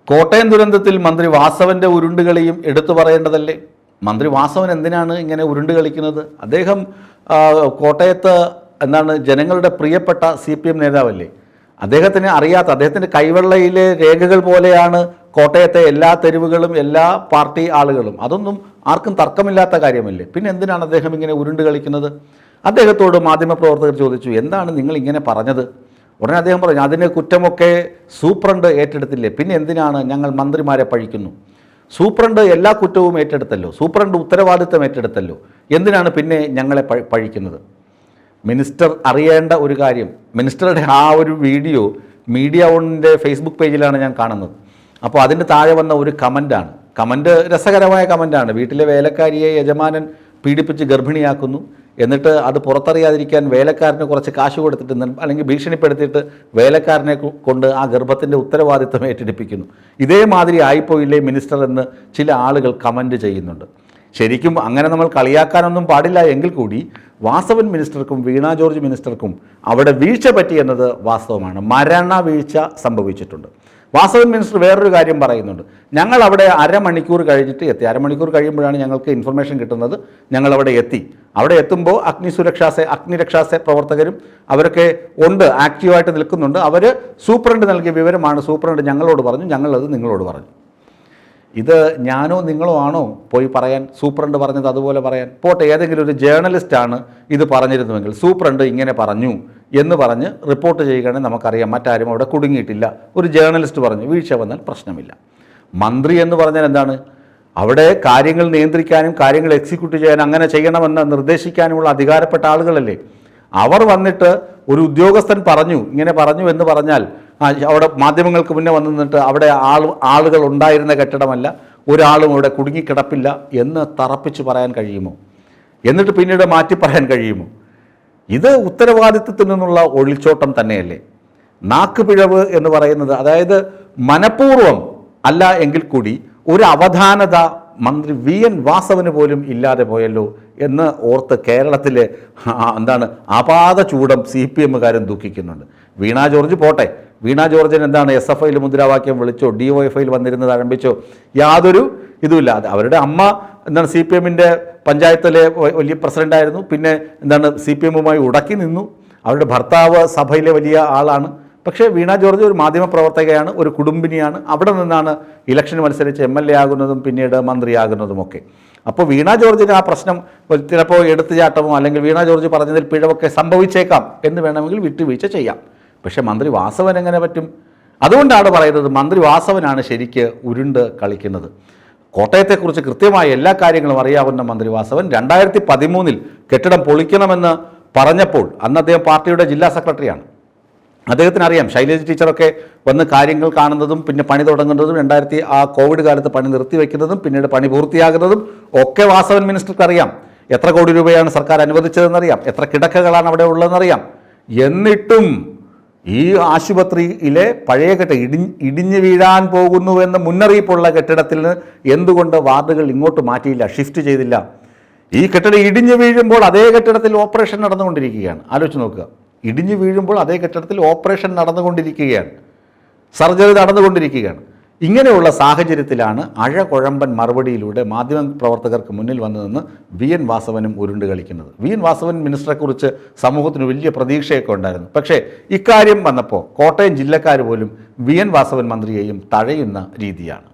കോട്ടയം ദുരന്തത്തിൽ മന്ത്രി വാസവൻ്റെ ഉരുണ്ടുകളിയും എടുത്തു പറയേണ്ടതല്ലേ? മന്ത്രി വാസവൻ എന്തിനാണ് ഇങ്ങനെ ഉരുണ്ട് കളിക്കുന്നത്? അദ്ദേഹം കോട്ടയത്ത് ജനങ്ങളുടെ പ്രിയപ്പെട്ട CPM നേതാവല്ലേ? അദ്ദേഹത്തിന് അറിയാത്ത, അദ്ദേഹത്തിൻ്റെ കൈവെള്ളയിലെ രേഖകൾ പോലെയാണ് കോട്ടയത്തെ എല്ലാ തെരുവുകളും, എല്ലാ പാർട്ടി ആളുകളും. അതൊന്നും ആർക്കും തർക്കമില്ലാത്ത കാര്യമല്ലേ? പിന്നെ എന്തിനാണ് അദ്ദേഹം ഇങ്ങനെ ഉരുണ്ട് കളിക്കുന്നത്? അദ്ദേഹത്തോട് മാധ്യമപ്രവർത്തകർ ചോദിച്ചു, എന്താണ് നിങ്ങൾ ഇങ്ങനെ പറഞ്ഞത്? ഉടനെ അദ്ദേഹം പറഞ്ഞു, അതിന് കുറ്റമൊക്കെ സൂപ്രണ്ട് ഏറ്റെടുത്തില്ലേ, പിന്നെ എന്തിനാണ് ഞങ്ങൾ മന്ത്രിമാരെ പഴിക്കുന്നു? സൂപ്രണ്ട് എല്ലാ കുറ്റവും ഏറ്റെടുത്തല്ലോ, സൂപ്രണ്ട് ഉത്തരവാദിത്തം ഏറ്റെടുത്തല്ലോ, എന്തിനാണ് പിന്നെ ഞങ്ങളെ പഴിക്കുന്നത്? മിനിസ്റ്റർ അറിയേണ്ട ഒരു കാര്യം, മിനിസ്റ്ററുടെ ആ ഒരു വീഡിയോ മീഡിയ വണ്ണിൻ്റെ ഫേസ്ബുക്ക് പേജിലാണ് ഞാൻ കാണുന്നത്. അപ്പോൾ അതിൻ്റെ താഴെ വന്ന ഒരു കമൻറ്റ് രസകരമായ കമൻറ്റാണ്. വീട്ടിലെ വേലക്കാരിയെ യജമാനൻ പീഡിപ്പിച്ച് ഗർഭിണിയാക്കുന്നു, എന്നിട്ട് അത് പുറത്തറിയാതിരിക്കാൻ വേലക്കാരന് കുറച്ച് കാശ് കൊടുത്തിട്ട് അല്ലെങ്കിൽ ഭീഷണിപ്പെടുത്തിയിട്ട് വേലക്കാരനെ കൊണ്ട് ആ ഗർഭത്തിൻ്റെ ഉത്തരവാദിത്തം ഏറ്റെടുപ്പിക്കുന്നു. ഇതേമാതിരി ആയിപ്പോയില്ലേ മിനിസ്റ്റർ എന്ന് ചില ആളുകൾ കമൻറ്റ് ചെയ്യുന്നുണ്ട്. ശരിക്കും അങ്ങനെ നമ്മൾ കളിയാക്കാനൊന്നും പാടില്ല എങ്കിൽ കൂടി വാസവൻ മിനിസ്റ്റർക്കും വീണ ജോർജ് മിനിസ്റ്റർക്കും അവിടെ വീഴ്ച പറ്റിയെന്നത് വാസ്തവമാണ്. മരണ വീഴ്ച സംഭവിച്ചിട്ടുണ്ട്. വാസവൻ മിനിസ്റ്റർ വേറൊരു കാര്യം പറയുന്നുണ്ട്, ഞങ്ങൾ അവിടെ അരമണിക്കൂർ കഴിഞ്ഞിട്ട് എത്തി. അരമണിക്കൂർ കഴിയുമ്പോഴാണ് ഞങ്ങൾക്ക് ഇൻഫർമേഷൻ കിട്ടുന്നത്, ഞങ്ങളവിടെ എത്തി. അവിടെ എത്തുമ്പോൾ അഗ്നിരക്ഷാസേ പ്രവർത്തകരും അവരൊക്കെ ഉണ്ട്, ആക്റ്റീവായിട്ട് നിൽക്കുന്നുണ്ട്. അവർ സൂപ്രണ്ട് നൽകിയ വിവരമാണ് സൂപ്രണ്ട് ഞങ്ങളോട് പറഞ്ഞു, ഞങ്ങളത് നിങ്ങളോട് പറഞ്ഞു. ഇത് ഞാനോ നിങ്ങളോ ആണോ പോയി പറയാൻ? സൂപ്രണ്ട് പറഞ്ഞത് അതുപോലെ പറയാൻ? പോട്ടെ, ഏതെങ്കിലും ഒരു ജേർണലിസ്റ്റാണ് ഇത് പറഞ്ഞിരുന്നുവെങ്കിൽ സൂപ്രണ്ട് ഇങ്ങനെ പറഞ്ഞു എന്ന് പറഞ്ഞ് റിപ്പോർട്ട് ചെയ്യുകയാണെങ്കിൽ നമുക്കറിയാം, മറ്റാരും അവിടെ കുടുങ്ങിയിട്ടില്ല. ഒരു ജേർണലിസ്റ്റ് പറഞ്ഞു, വീഴ്ച വന്നാൽ പ്രശ്നമില്ല. മന്ത്രി എന്ന് പറഞ്ഞാൽ എന്താണ്? അവിടെ കാര്യങ്ങൾ നിയന്ത്രിക്കാനും കാര്യങ്ങൾ എക്സിക്യൂട്ട് ചെയ്യാനും അങ്ങനെ ചെയ്യണമെന്ന് നിർദ്ദേശിക്കാനുമുള്ള അധികാരപ്പെട്ട ആളുകളല്ലേ. അവർ വന്നിട്ട് ഒരു ഉദ്യോഗസ്ഥൻ പറഞ്ഞു, ഇങ്ങനെ പറഞ്ഞു എന്ന് പറഞ്ഞാൽ അവിടെ മാധ്യമങ്ങൾക്ക് മുന്നേ വന്നു നിന്നിട്ട് അവിടെ ആളുകൾ ഉണ്ടായിരുന്ന കെട്ടിടമല്ല, ഒരാളും അവിടെ കുടുങ്ങിക്കിടപ്പില്ല എന്ന് തറപ്പിച്ച് പറയാൻ കഴിയുമോ? എന്നിട്ട് പിന്നീട് മാറ്റി പറയാൻ കഴിയുമോ? ഇത് ഉത്തരവാദിത്വത്തിൽ നിന്നുള്ള ഒളിച്ചോട്ടം തന്നെയല്ലേ? നാക്കുപിഴവ് എന്ന് പറയുന്നത്, അതായത് മനഃപൂർവ്വം അല്ല എങ്കിൽ കൂടി ഒരു അവധാനത മന്ത്രി VN വാസവന് പോലും ഇല്ലാതെ പോയല്ലോ എന്ന് ഓർത്ത് കേരളത്തിലെ അപാത ചൂടം CPMകാരും ദുഃഖിക്കുന്നുണ്ട്. വീണ ജോർജ് പോട്ടെ, വീണ ജോർജിന് SFIയിൽ മുദ്രാവാക്യം വിളിച്ചോ, DYFIയിൽ വന്നിരുന്നത് ആരംഭിച്ചോ, യാതൊരു ഇതുമില്ലാതെ. അവരുടെ അമ്മ CPMൻ്റെ പഞ്ചായത്തിലെ വലിയ പ്രസിഡൻ്റായിരുന്നു, പിന്നെ CPMുമായി ഉടക്കി നിന്നു. അവരുടെ ഭർത്താവ് സഭയിലെ വലിയ ആളാണ്. പക്ഷേ വീണ ജോർജ് ഒരു മാധ്യമപ്രവർത്തകയാണ്, ഒരു കുടുംബിനിയാണ്. അവിടെ നിന്നാണ് ഇലക്ഷൻ മത്സരിച്ച് MLA ആകുന്നതും പിന്നീട് മന്ത്രിയാകുന്നതുമൊക്കെ. അപ്പോൾ വീണ ജോർജിന് ആ പ്രശ്നം ചിലപ്പോൾ എടുത്തുചാട്ടമോ അല്ലെങ്കിൽ വീണ ജോർജ് പറഞ്ഞതിൽ പിഴവൊക്കെ സംഭവിച്ചേക്കാം എന്ന് വേണമെങ്കിൽ വിട്ടുവീഴ്ച ചെയ്യാം. പക്ഷേ മന്ത്രി വാസവൻ എങ്ങനെ പറ്റും? അതുകൊണ്ടാണ് പറയുന്നത് മന്ത്രി വാസവനാണ് ശരിക്ക് ഉരുണ്ട് കളിക്കുന്നത്. കോട്ടയത്തെക്കുറിച്ച് കൃത്യമായ എല്ലാ കാര്യങ്ങളും അറിയാവുന്ന മന്ത്രി വാസവൻ 2013 കെട്ടിടം പൊളിക്കണമെന്ന് പറഞ്ഞപ്പോൾ അന്ന് അദ്ദേഹം പാർട്ടിയുടെ ജില്ലാ സെക്രട്ടറിയാണ്. അദ്ദേഹത്തിന് അറിയാം, ശൈലജ ടീച്ചറൊക്കെ വന്ന് കാര്യങ്ങൾ കാണുന്നതും പിന്നെ പണി തുടങ്ങുന്നതും കോവിഡ് കാലത്ത് പണി നിർത്തിവെക്കുന്നതും പിന്നീട് പണി പൂർത്തിയാകുന്നതും ഒക്കെ വാസവൻ മിനിസ്റ്റർക്ക് അറിയാം. എത്ര കോടി രൂപയാണ് സർക്കാർ അനുവദിച്ചതെന്നറിയാം, എത്ര കിടക്കകളാണ് അവിടെ ഉള്ളതെന്നറിയാം. എന്നിട്ടും ഈ ആശുപത്രിയിലെ പഴയ ഇടിഞ്ഞു വീഴാൻ പോകുന്നുവെന്ന് മുന്നറിയിപ്പുള്ള കെട്ടിടത്തിൽ നിന്ന് എന്തുകൊണ്ട് വാർഡുകൾ ഇങ്ങോട്ട് മാറ്റിയില്ല, ഷിഫ്റ്റ് ചെയ്തില്ല? ഈ കെട്ടിടം ഇടിഞ്ഞു വീഴുമ്പോൾ അതേ കെട്ടിടത്തിൽ ഓപ്പറേഷൻ നടന്നുകൊണ്ടിരിക്കുകയാണ്. ആലോചിച്ച് നോക്കുക, ഇടിഞ്ഞു വീഴുമ്പോൾ അതേ കെട്ടിടത്തിൽ ഓപ്പറേഷൻ നടന്നുകൊണ്ടിരിക്കുകയാണ്, സർജറി നടന്നുകൊണ്ടിരിക്കുകയാണ്. ഇങ്ങനെയുള്ള സാഹചര്യത്തിലാണ് അഴകുഴമ്പൻ മറുപടിയിലൂടെ മാധ്യമപ്രവർത്തകർക്ക് മുന്നിൽ വന്നു നിന്ന് VN വാസവനും ഉരുണ്ട് കളിക്കുന്നത്. VN വാസവൻ മിനിസ്റ്ററെക്കുറിച്ച് സമൂഹത്തിന് വലിയ പ്രതീക്ഷയൊക്കെ ഉണ്ടായിരുന്നു. പക്ഷേ ഇക്കാര്യം വന്നപ്പോൾ കോട്ടയം ജില്ലക്കാർ പോലും VN വാസവൻ മന്ത്രിയെയും തഴയുന്ന രീതിയാണ്.